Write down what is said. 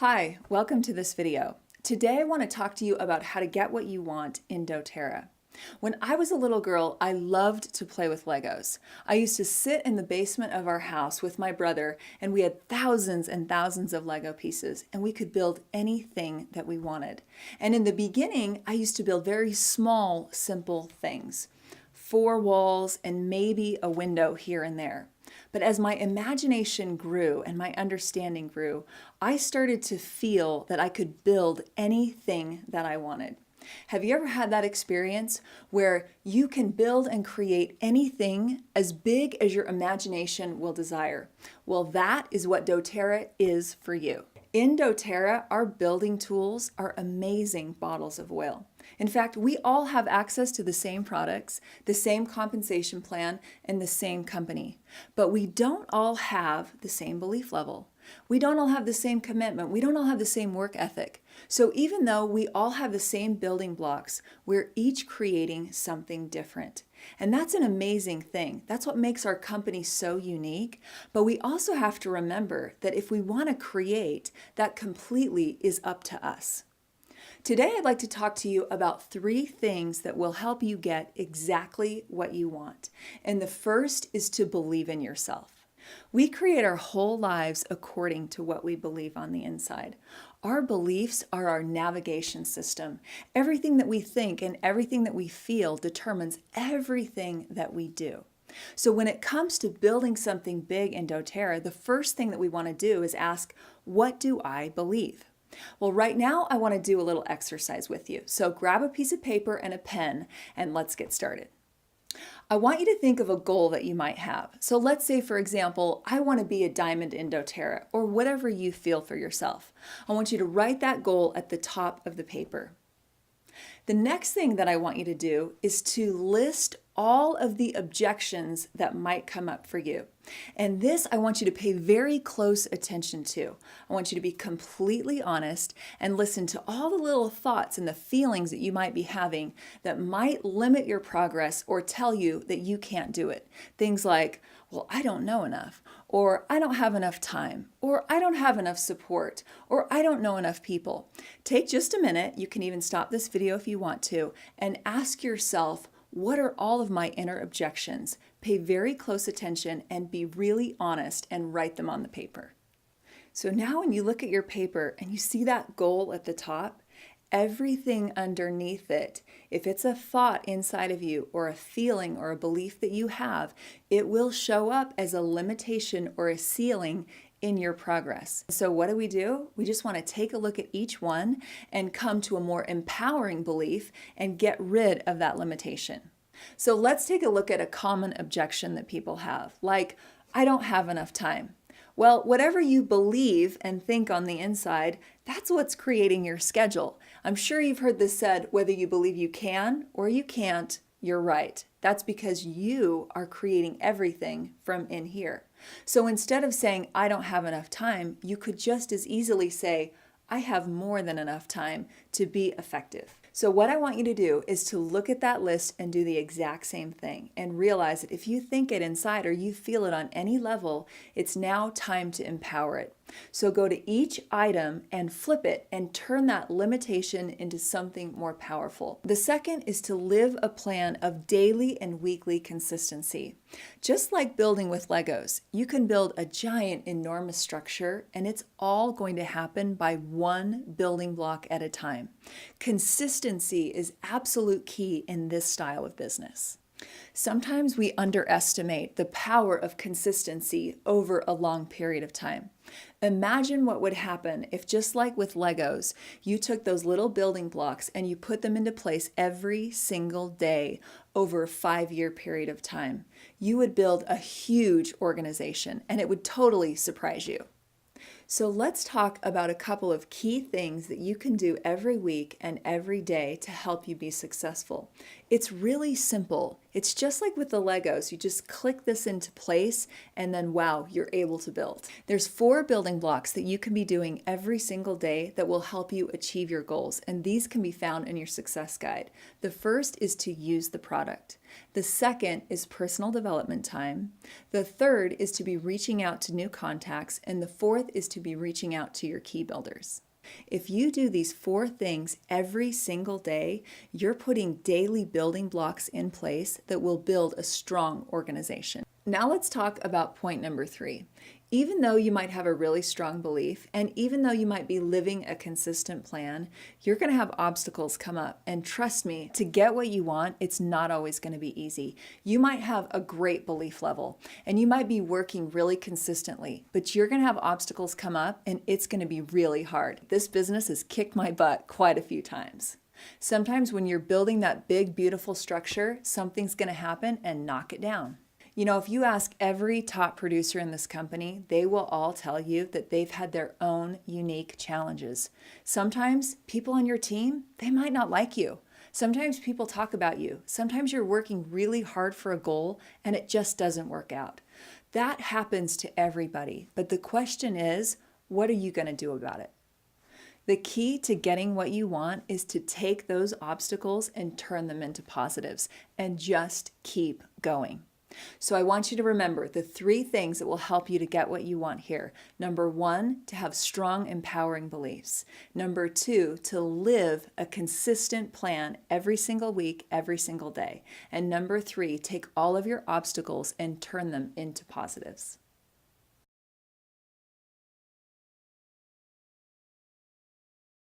Hi, welcome to this video. Today I want to talk to you about how to get what you want in doTERRA. When I was a little girl, I loved to play with Legos. I used to sit in the basement of our house with my brother, and we had thousands and thousands of Lego pieces, and we could build anything that we wanted. And in the beginning, I used to build very small, simple things. 4 walls and maybe a window here and there. But as my imagination grew and my understanding grew, I started to feel that I could build anything that I wanted. Have you ever had that experience where you can build and create anything as big as your imagination will desire? Well, that is what doTERRA is for you. In doTERRA, our building tools are amazing bottles of oil. In fact, we all have access to the same products, the same compensation plan, and the same company. But we don't all have the same belief level. We don't all have the same commitment. We don't all have the same work ethic. So even though we all have the same building blocks, we're each creating something different. And that's an amazing thing. That's what makes our company so unique. But we also have to remember that if we want to create, that completely is up to us. Today, I'd like to talk to you about 3 things that will help you get exactly what you want. And the first is to believe in yourself. We create our whole lives according to what we believe on the inside. Our beliefs are our navigation system. Everything that we think and everything that we feel determines everything that we do. So when it comes to building something big in doTERRA, the first thing that we want to do is ask, what do I believe? Well, right now I want to do a little exercise with you. So grab a piece of paper and a pen and let's get started. I want you to think of a goal that you might have. So let's say, for example, I want to be a diamond in doTERRA, or whatever you feel for yourself. I want you to write that goal at the top of the paper. The next thing that I want you to do is to list all of the objections that might come up for you. And this I want you to pay very close attention to. I want you to be completely honest and listen to all the little thoughts and the feelings that you might be having that might limit your progress or tell you that you can't do it. Things like, well, I don't know enough, or I don't have enough time, or I don't have enough support, or I don't know enough people. Take just a minute, you can even stop this video if you want to, and ask yourself, what are all of my inner objections? Pay very close attention and be really honest and write them on the paper. So now when you look at your paper and you see that goal at the top, everything underneath it, if it's a thought inside of you or a feeling or a belief that you have, it will show up as a limitation or a ceiling in your progress. So what do? We just want to take a look at each one and come to a more empowering belief and get rid of that limitation. So let's take a look at a common objection that people have, like, I don't have enough time. Well, whatever you believe and think on the inside, that's what's creating your schedule. I'm sure you've heard this said, whether you believe you can or you can't, you're right. That's because you are creating everything from in here. So instead of saying, I don't have enough time, you could just as easily say, I have more than enough time to be effective. So what I want you to do is to look at that list and do the exact same thing and realize that if you think it inside or you feel it on any level, it's now time to empower it. So go to each item and flip it and turn that limitation into something more powerful. The second is to live a plan of daily and weekly consistency. Just like building with Legos, you can build a giant, enormous structure, and it's all going to happen by one building block at a time. Consistency is absolute key in this style of business. Sometimes we underestimate the power of consistency over a long period of time. Imagine what would happen if, just like with Legos, you took those little building blocks and you put them into place every single day over a 5-year period of time. You would build a huge organization, and it would totally surprise you. So let's talk about a couple of key things that you can do every week and every day to help you be successful. It's really simple. It's just like with the Legos. You just click this into place and then wow, you're able to build. There's 4 building blocks that you can be doing every single day that will help you achieve your goals, and these can be found in your success guide. The first is to use the product. The second is personal development time. The third is to be reaching out to new contacts, and the fourth is to be reaching out to your key builders. If you do these 4 things every single day, you're putting daily building blocks in place that will build a strong organization. Now let's talk about point number 3. Even though you might have a really strong belief, and even though you might be living a consistent plan, you're going to have obstacles come up. And trust me, to get what you want, it's not always going to be easy. You might have a great belief level, and you might be working really consistently, but you're going to have obstacles come up, and it's going to be really hard. This business has kicked my butt quite a few times. Sometimes when you're building that big, beautiful structure, something's going to happen and knock it down. You know, if you ask every top producer in this company, they will all tell you that they've had their own unique challenges. Sometimes people on your team, they might not like you. Sometimes people talk about you. Sometimes you're working really hard for a goal and it just doesn't work out. That happens to everybody. But the question is, what are you going to do about it? The key to getting what you want is to take those obstacles and turn them into positives and just keep going. So I want you to remember the 3 things that will help you to get what you want here. Number 1, to have strong, empowering beliefs. Number 2, to live a consistent plan every single week, every single day. And number 3, take all of your obstacles and turn them into positives.